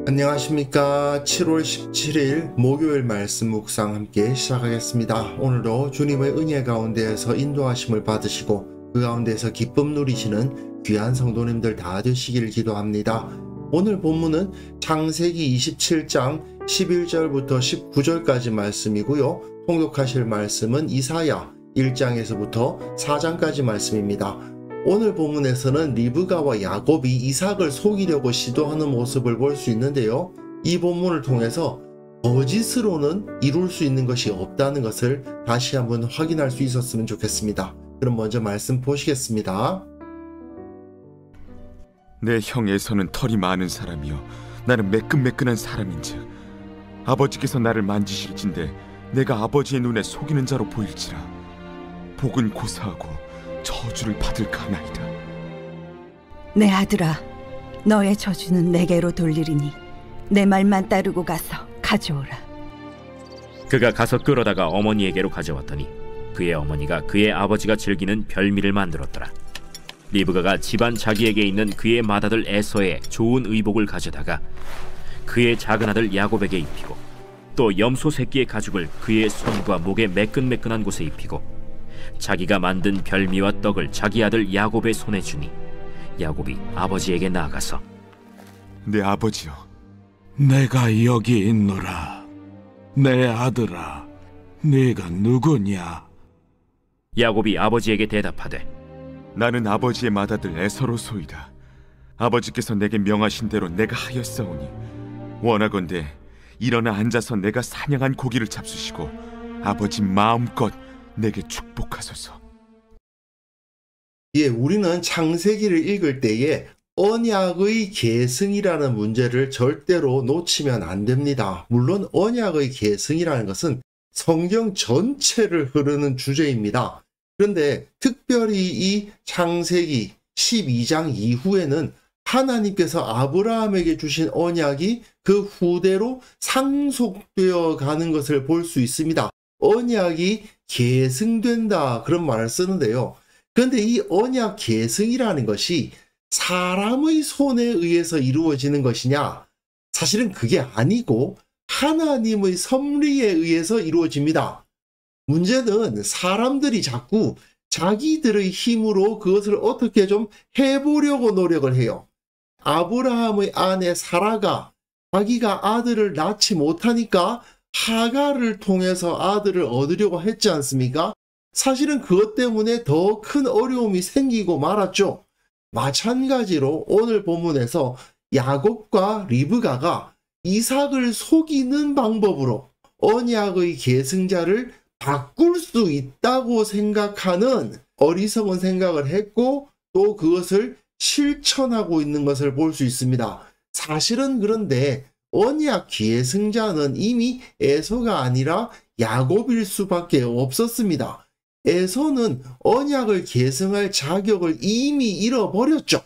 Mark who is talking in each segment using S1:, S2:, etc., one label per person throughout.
S1: 안녕하십니까. 7월 17일 목요일 말씀 묵상 함께 시작하겠습니다. 오늘도 주님의 은혜 가운데에서 인도하심을 받으시고 그 가운데에서 기쁨 누리시는 귀한 성도님들 다 되시기를 기도합니다. 오늘 본문은 창세기 27장 11절부터 19절까지 말씀이고요. 통독하실 말씀은 이사야 1장에서부터 4장까지 말씀입니다. 오늘 본문에서는 리브가와 야곱이 이삭을 속이려고 시도하는 모습을 볼 수 있는데요. 이 본문을 통해서 거짓으로는 이룰 수 있는 것이 없다는 것을 다시 한번 확인할 수 있었으면 좋겠습니다. 그럼 먼저 말씀 보시겠습니다.
S2: 내 형 에서는 털이 많은 사람이요 나는 매끈매끈한 사람인즉 아버지께서 나를 만지실진데 내가 아버지의 눈에 속이는 자로 보일지라 복은 고사하고 저주를 받을까 하나이다.
S3: 내 아들아, 너의 저주는 내게로 돌리리니 내 말만 따르고 가서 가져오라.
S4: 그가 가서 끌어다가 어머니에게로 가져왔더니 그의 어머니가 그의 아버지가 즐기는 별미를 만들었더라. 리브가가 집안 자기에게 있는 그의 맏아들 에서의 좋은 의복을 가져다가 그의 작은 아들 야곱에게 입히고 또 염소 새끼의 가죽을 그의 손과 목에 매끈매끈한 곳에 입히고 자기가 만든 별미와 떡을 자기 아들 야곱의 손에 주니 야곱이 아버지에게 나아가서
S2: 내 아버지여,
S5: 내가 여기 있노라. 내 아들아, 네가 누구냐?
S4: 야곱이 아버지에게 대답하되
S2: 나는 아버지의 맏아들 에서로소이다. 아버지께서 내게 명하신 대로 내가 하였사오니 원하건대 일어나 앉아서 내가 사냥한 고기를 잡수시고 아버지 마음껏 내게 축복하소서.
S1: 우리는 창세기를 읽을 때에 언약의 계승이라는 문제를 절대로 놓치면 안 됩니다. 물론 언약의 계승이라는 것은 성경 전체를 흐르는 주제입니다. 그런데 특별히 이 창세기 12장 이후에는 하나님께서 아브라함에게 주신 언약이 그 후대로 상속되어 가는 것을 볼 수 있습니다. 언약이 계승된다, 그런 말을 쓰는데요. 그런데 이 언약 계승이라는 것이 사람의 손에 의해서 이루어지는 것이냐? 사실은 그게 아니고 하나님의 섭리에 의해서 이루어집니다. 문제는 사람들이 자꾸 자기들의 힘으로 그것을 어떻게 좀 해보려고 노력을 해요. 아브라함의 아내 사라가 자기가 아들을 낳지 못하니까 하갈을 통해서 아들을 얻으려고 했지 않습니까? 사실은 그것 때문에 더 큰 어려움이 생기고 말았죠. 마찬가지로 오늘 본문에서 야곱과 리브가가 이삭을 속이는 방법으로 언약의 계승자를 바꿀 수 있다고 생각하는 어리석은 생각을 했고 또 그것을 실천하고 있는 것을 볼 수 있습니다. 사실은 그런데 언약 계승자는 이미 에서가 아니라 야곱일 수밖에 없었습니다. 에서는 언약을 계승할 자격을 이미 잃어버렸죠.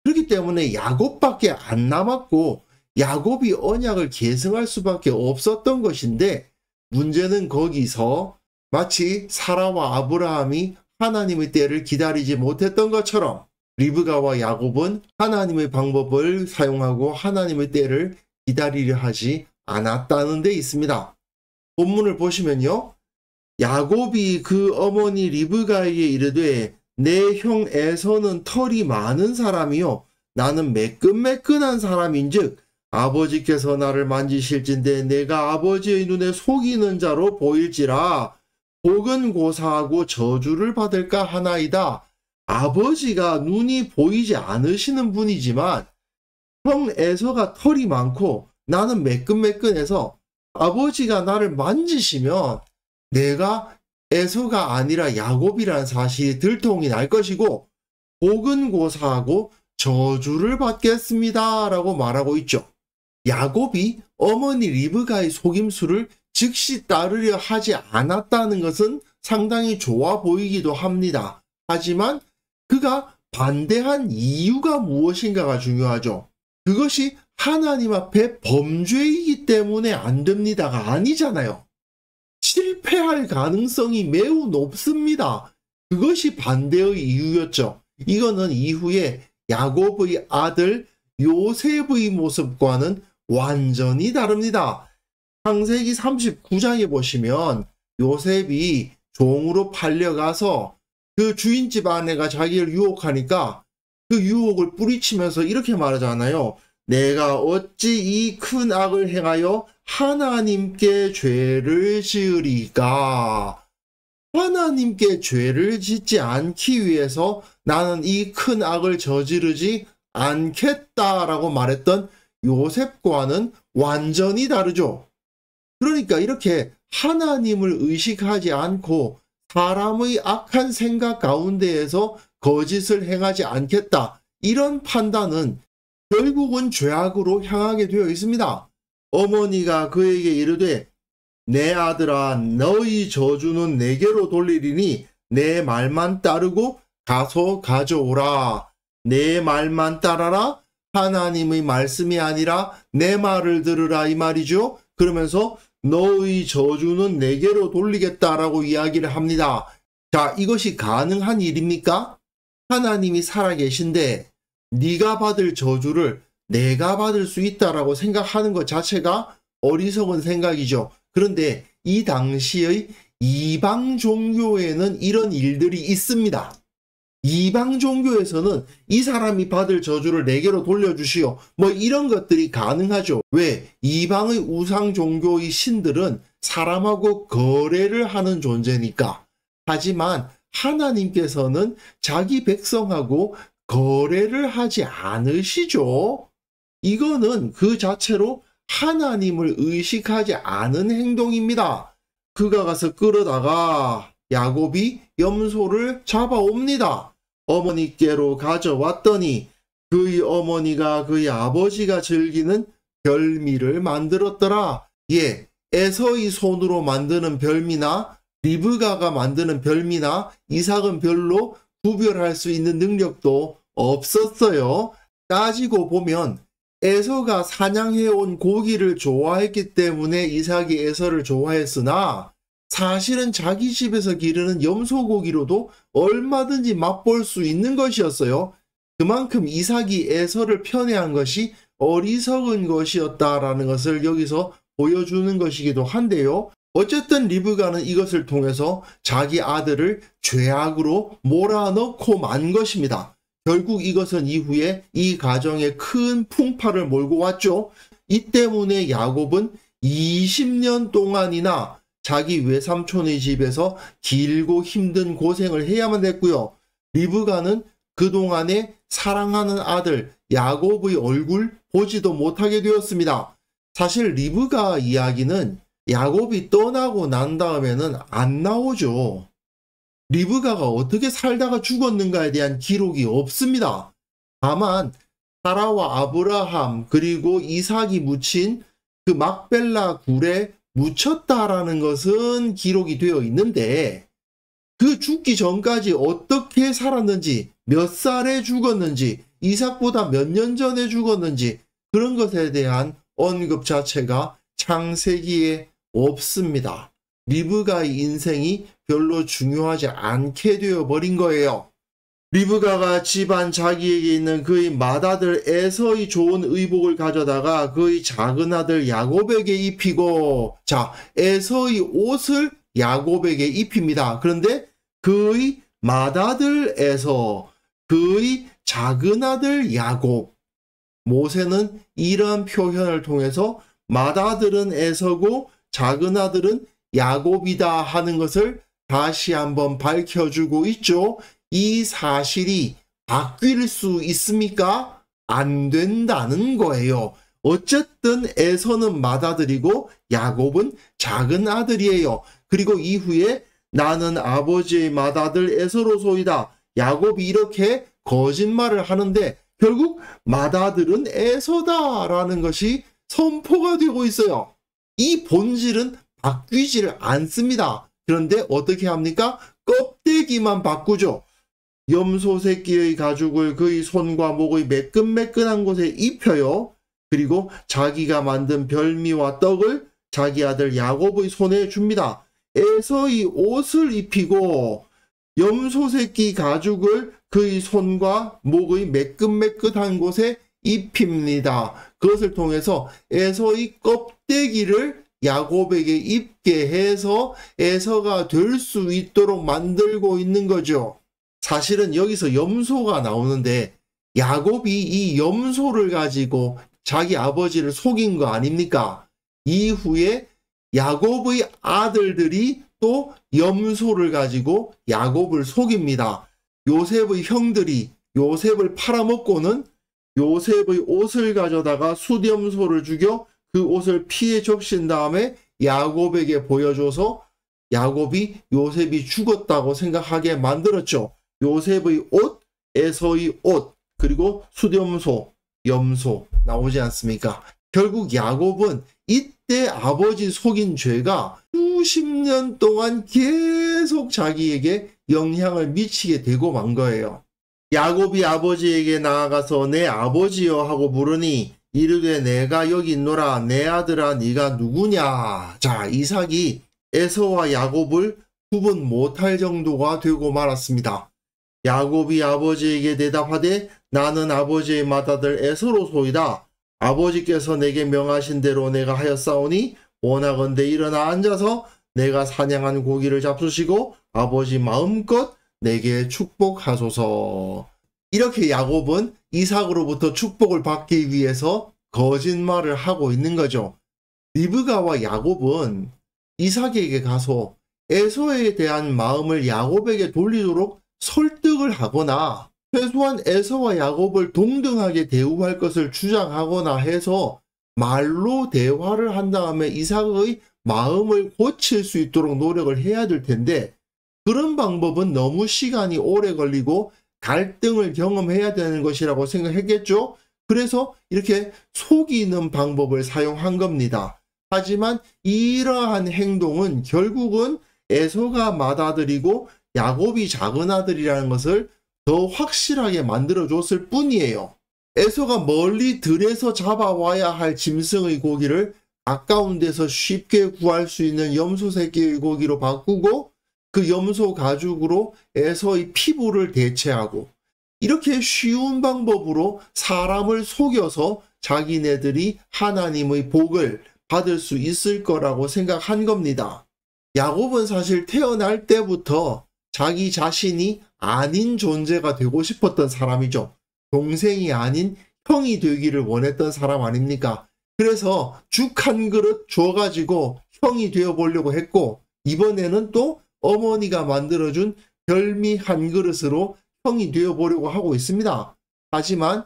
S1: 그렇기 때문에 야곱밖에 안 남았고 야곱이 언약을 계승할 수밖에 없었던 것인데 문제는 거기서 마치 사라와 아브라함이 하나님의 때를 기다리지 못했던 것처럼 리브가와 야곱은 하나님의 방법을 사용하고 하나님의 때를 기다리려 하지 않았다는 데 있습니다. 본문을 보시면요. 야곱이 그 어머니 리브가에게 이르되 내 형 에서는 털이 많은 사람이요 나는 매끈매끈한 사람인즉 아버지께서 나를 만지실진데 내가 아버지의 눈에 속이는 자로 보일지라 복은 고사하고 저주를 받을까 하나이다. 아버지가 눈이 보이지 않으시는 분이지만 형 에서가 털이 많고 나는 매끈매끈해서 아버지가 나를 만지시면 내가 에서가 아니라 야곱이라는 사실이 들통이 날 것이고 복은 고사하고 저주를 받겠습니다 라고 말하고 있죠. 야곱이 어머니 리브가의 속임수를 즉시 따르려 하지 않았다는 것은 상당히 좋아 보이기도 합니다. 하지만 그가 반대한 이유가 무엇인가가 중요하죠. 그것이 하나님 앞에 범죄이기 때문에 안 됩니다가 아니잖아요. 실패할 가능성이 매우 높습니다. 그것이 반대의 이유였죠. 이거는 이후에 야곱의 아들 요셉의 모습과는 완전히 다릅니다. 창세기 39장에 보시면 요셉이 종으로 팔려가서 그 주인집 아내가 자기를 유혹하니까 그 유혹을 뿌리치면서 이렇게 말하잖아요. 내가 어찌 이 큰 악을 행하여 하나님께 죄를 지으리까. 하나님께 죄를 짓지 않기 위해서 나는 이 큰 악을 저지르지 않겠다라고 말했던 요셉과는 완전히 다르죠. 그러니까 이렇게 하나님을 의식하지 않고 사람의 악한 생각 가운데에서 거짓을 행하지 않겠다. 이런 판단은 결국은 죄악으로 향하게 되어 있습니다. 어머니가 그에게 이르되 내 아들아 너희 저주는 내게로 돌리리니 내 말만 따르고 가서 가져오라. 내 말만 따라라. 하나님의 말씀이 아니라 내 말을 들으라 이 말이죠. 그러면서 너의 저주는 내게로 돌리겠다라고 이야기를 합니다. 자, 이것이 가능한 일입니까? 하나님이 살아계신데 네가 받을 저주를 내가 받을 수 있다라고 생각하는 것 자체가 어리석은 생각이죠. 그런데 이 당시의 이방 종교에는 이런 일들이 있습니다. 이방 종교에서는 이 사람이 받을 저주를 내게로 돌려주시오. 뭐 이런 것들이 가능하죠. 왜? 이방의 우상 종교의 신들은 사람하고 거래를 하는 존재니까. 하지만 하나님께서는 자기 백성하고 거래를 하지 않으시죠. 이거는 그 자체로 하나님을 의식하지 않은 행동입니다. 그가 가서 끌어다가 야곱이 염소를 잡아옵니다. 어머니께로 가져왔더니 그의 어머니가 그의 아버지가 즐기는 별미를 만들었더라. 예, 에서의 손으로 만드는 별미나 리브가가 만드는 별미나 이삭은 별로 구별할 수 있는 능력도 없었어요. 따지고 보면 에서가 사냥해온 고기를 좋아했기 때문에 이삭이 에서를 좋아했으나 사실은 자기 집에서 기르는 염소고기로도 얼마든지 맛볼 수 있는 것이었어요. 그만큼 이삭이 에서를 편애한 것이 어리석은 것이었다라는 것을 여기서 보여주는 것이기도 한데요. 어쨌든 리브가는 이것을 통해서 자기 아들을 죄악으로 몰아넣고 만 것입니다. 결국 이것은 이후에 이 가정에 큰 풍파를 몰고 왔죠. 이 때문에 야곱은 20년 동안이나 자기 외삼촌의 집에서 길고 힘든 고생을 해야만 했고요. 리브가는 그동안에 사랑하는 아들 야곱의 얼굴 보지도 못하게 되었습니다. 사실 리브가 이야기는 야곱이 떠나고 난 다음에는 안 나오죠. 리브가가 어떻게 살다가 죽었는가에 대한 기록이 없습니다. 다만 사라와 아브라함 그리고 이삭이 묻힌 그 막벨라 굴에 묻혔다라는 것은 기록이 되어 있는데 그 죽기 전까지 어떻게 살았는지, 몇 살에 죽었는지, 이삭보다 몇 년 전에 죽었는지 그런 것에 대한 언급 자체가 창세기에 없습니다. 리브가의 인생이 별로 중요하지 않게 되어버린 거예요. 리브가가 집안 자기에게 있는 그의 맏아들 에서의 좋은 의복을 가져다가 그의 작은 아들 야곱에게 입히고, 자, 에서의 옷을 야곱에게 입힙니다. 그런데 그의 맏아들 에서, 그의 작은 아들 야곱, 모세는 이러한 표현을 통해서 맏아들은 에서고 작은 아들은 야곱이다 하는 것을 다시 한번 밝혀주고 있죠. 이 사실이 바뀔 수 있습니까? 안 된다는 거예요. 어쨌든 에서는 맏아들이고 야곱은 작은 아들이에요. 그리고 이후에 나는 아버지의 맏아들 에서로소이다. 야곱이 이렇게 거짓말을 하는데 결국 맏아들은 에서다라는 것이 선포가 되고 있어요. 이 본질은 바뀌지를 않습니다. 그런데 어떻게 합니까? 껍데기만 바꾸죠. 염소 새끼의 가죽을 그의 손과 목의 매끈매끈한 곳에 입혀요. 그리고 자기가 만든 별미와 떡을 자기 아들 야곱의 손에 줍니다. 에서의 옷을 입히고 염소 새끼 가죽을 그의 손과 목의 매끈매끈한 곳에 입힙니다. 그것을 통해서 에서의 껍데기를 야곱에게 입게 해서 에서가 될 수 있도록 만들고 있는 거죠. 사실은 여기서 염소가 나오는데 야곱이 이 염소를 가지고 자기 아버지를 속인 거 아닙니까? 이후에 야곱의 아들들이 또 염소를 가지고 야곱을 속입니다. 요셉의 형들이 요셉을 팔아먹고는 요셉의 옷을 가져다가 숫염소를 죽여 그 옷을 피해 적신 다음에 야곱에게 보여줘서 야곱이 요셉이 죽었다고 생각하게 만들었죠. 요셉의 옷, 에서의 옷, 그리고 숫염소, 염소 나오지 않습니까? 결국 야곱은 이때 아버지 속인 죄가 수십 년 동안 계속 자기에게 영향을 미치게 되고 만 거예요. 야곱이 아버지에게 나아가서 내 아버지여 하고 물으니 이르되 내가 여기 있노라. 내 아들아 네가 누구냐. 자, 이삭이 에서와 야곱을 구분 못할 정도가 되고 말았습니다. 야곱이 아버지에게 대답하되 나는 아버지의 맏아들 에서로소이다. 아버지께서 내게 명하신 대로 내가 하였사오니 원하건대 일어나 앉아서 내가 사냥한 고기를 잡수시고 아버지 마음껏 내게 축복하소서. 이렇게 야곱은 이삭으로부터 축복을 받기 위해서 거짓말을 하고 있는 거죠. 리브가와 야곱은 이삭에게 가서 에서에 대한 마음을 야곱에게 돌리도록 설득을 하거나 최소한 에서와 야곱을 동등하게 대우할 것을 주장하거나 해서 말로 대화를 한 다음에 이삭의 마음을 고칠 수 있도록 노력을 해야 될 텐데 그런 방법은 너무 시간이 오래 걸리고 갈등을 경험해야 되는 것이라고 생각했겠죠. 그래서 이렇게 속이는 방법을 사용한 겁니다. 하지만 이러한 행동은 결국은 에서가 맏아들이고 야곱이 작은 아들이라는 것을 더 확실하게 만들어줬을 뿐이에요. 에서가 멀리 들에서 잡아와야 할 짐승의 고기를 가까운 데서 쉽게 구할 수 있는 염소 새끼의 고기로 바꾸고 그 염소 가죽으로 에서의 피부를 대체하고 이렇게 쉬운 방법으로 사람을 속여서 자기네들이 하나님의 복을 받을 수 있을 거라고 생각한 겁니다. 야곱은 사실 태어날 때부터 자기 자신이 아닌 존재가 되고 싶었던 사람이죠. 동생이 아닌 형이 되기를 원했던 사람 아닙니까? 그래서 죽 한 그릇 줘가지고 형이 되어보려고 했고 이번에는 또 어머니가 만들어준 별미 한 그릇으로 형이 되어보려고 하고 있습니다. 하지만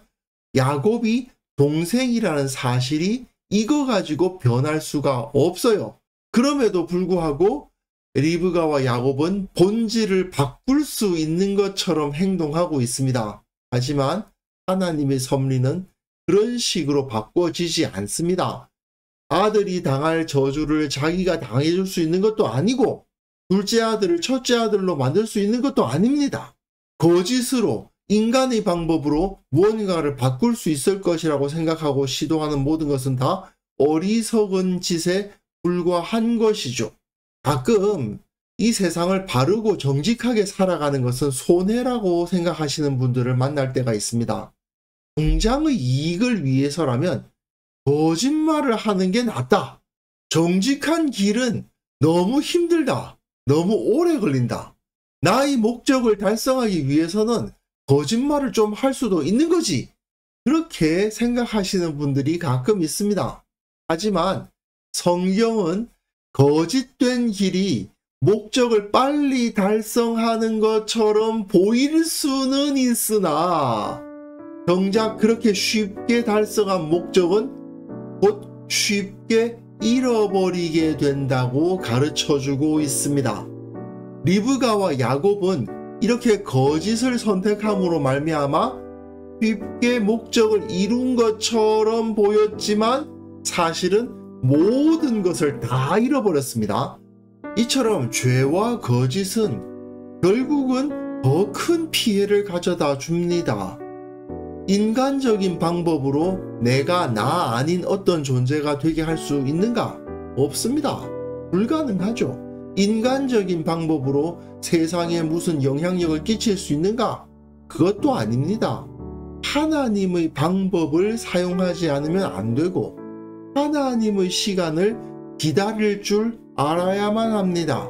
S1: 야곱이 동생이라는 사실이 이거 가지고 변할 수가 없어요. 그럼에도 불구하고 리브가와 야곱은 본질을 바꿀 수 있는 것처럼 행동하고 있습니다. 하지만 하나님의 섭리는 그런 식으로 바꿔지지 않습니다. 아들이 당할 저주를 자기가 당해줄 수 있는 것도 아니고 둘째 아들을 첫째 아들로 만들 수 있는 것도 아닙니다. 거짓으로 인간의 방법으로 무언가를 바꿀 수 있을 것이라고 생각하고 시도하는 모든 것은 다 어리석은 짓에 불과한 것이죠. 가끔 이 세상을 바르고 정직하게 살아가는 것은 손해라고 생각하시는 분들을 만날 때가 있습니다. 당장의 이익을 위해서라면 거짓말을 하는 게 낫다. 정직한 길은 너무 힘들다. 너무 오래 걸린다. 나의 목적을 달성하기 위해서는 거짓말을 좀 할 수도 있는 거지. 그렇게 생각하시는 분들이 가끔 있습니다. 하지만 성경은 거짓된 길이 목적을 빨리 달성하는 것처럼 보일 수는 있으나 정작 그렇게 쉽게 달성한 목적은 곧 쉽게 잃어버리게 된다고 가르쳐주고 있습니다. 리브가와 야곱은 이렇게 거짓을 선택함으로 말미암아 쉽게 목적을 이룬 것처럼 보였지만 사실은 모든 것을 다 잃어버렸습니다. 이처럼 죄와 거짓은 결국은 더 큰 피해를 가져다 줍니다. 인간적인 방법으로 내가 나 아닌 어떤 존재가 되게 할 수 있는가? 없습니다. 불가능하죠. 인간적인 방법으로 세상에 무슨 영향력을 끼칠 수 있는가? 그것도 아닙니다. 하나님의 방법을 사용하지 않으면 안 되고 하나님의 시간을 기다릴 줄 알아야만 합니다.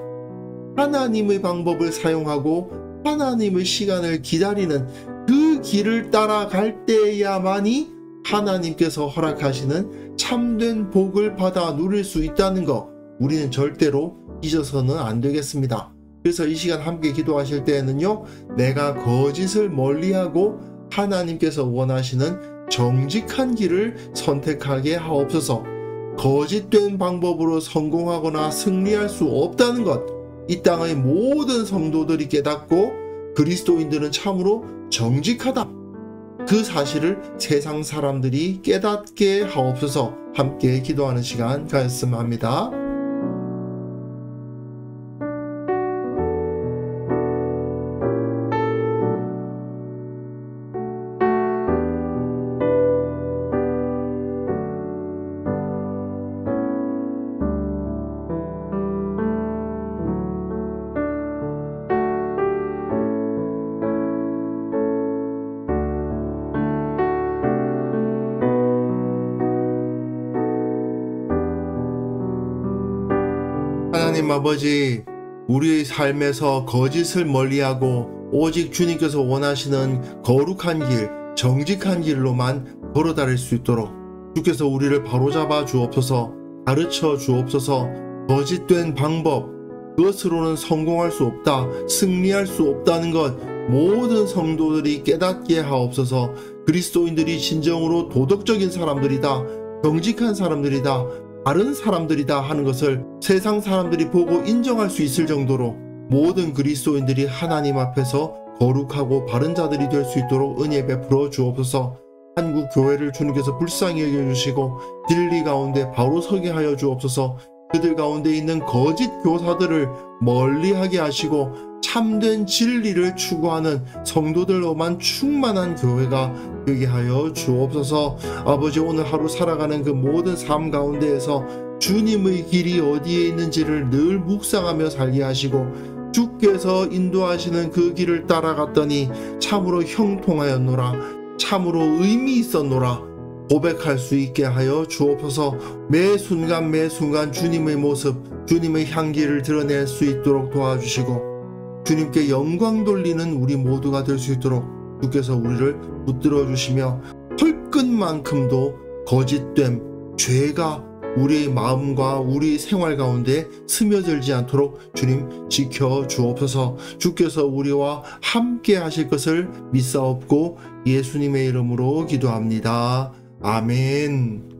S1: 하나님의 방법을 사용하고 하나님의 시간을 기다리는 그 길을 따라갈 때야만이 하나님께서 허락하시는 참된 복을 받아 누릴 수 있다는 거 우리는 절대로 잊어서는 안 되겠습니다. 그래서 이 시간 함께 기도하실 때에는요, 내가 거짓을 멀리하고 하나님께서 원하시는 정직한 길을 선택하게 하옵소서. 거짓된 방법으로 성공하거나 승리할 수 없다는 것, 이 땅의 모든 성도들이 깨닫고 그리스도인들은 참으로 정직하다, 그 사실을 세상 사람들이 깨닫게 하옵소서. 함께 기도하는 시간 가졌으면 합니다. 하나님 아버지, 우리의 삶에서 거짓을 멀리하고 오직 주님께서 원하시는 거룩한 길, 정직한 길로만 걸어다닐 수 있도록 주께서 우리를 바로잡아 주옵소서. 가르쳐 주옵소서. 거짓된 방법, 그것으로는 성공할 수 없다, 승리할 수 없다는 것 모든 성도들이 깨닫게 하옵소서. 그리스도인들이 진정으로 도덕적인 사람들이다, 정직한 사람들이다, 바른 사람들이다 하는 것을 세상 사람들이 보고 인정할 수 있을 정도로 모든 그리스도인들이 하나님 앞에서 거룩하고 바른 자들이 될 수 있도록 은혜 베풀어 주옵소서. 한국 교회를 주님께서 불쌍히 여겨주시고 진리 가운데 바로 서게 하여 주옵소서. 그들 가운데 있는 거짓 교사들을 멀리하게 하시고 참된 진리를 추구하는 성도들로만 충만한 교회가 되게 하여 주옵소서. 아버지, 오늘 하루 살아가는 그 모든 삶 가운데에서 주님의 길이 어디에 있는지를 늘 묵상하며 살게 하시고 주께서 인도하시는 그 길을 따라갔더니 참으로 형통하였노라, 참으로 의미 있었노라 고백할 수 있게 하여 주옵소서. 매 순간 매 순간 주님의 모습, 주님의 향기를 드러낼 수 있도록 도와주시고 주님께 영광 돌리는 우리 모두가 될 수 있도록 주께서 우리를 붙들어 주시며 털끝만큼도 거짓됨, 죄가 우리의 마음과 우리 생활 가운데 스며들지 않도록 주님 지켜 주옵소서. 주께서 우리와 함께 하실 것을 믿사옵고 예수님의 이름으로 기도합니다. 아멘.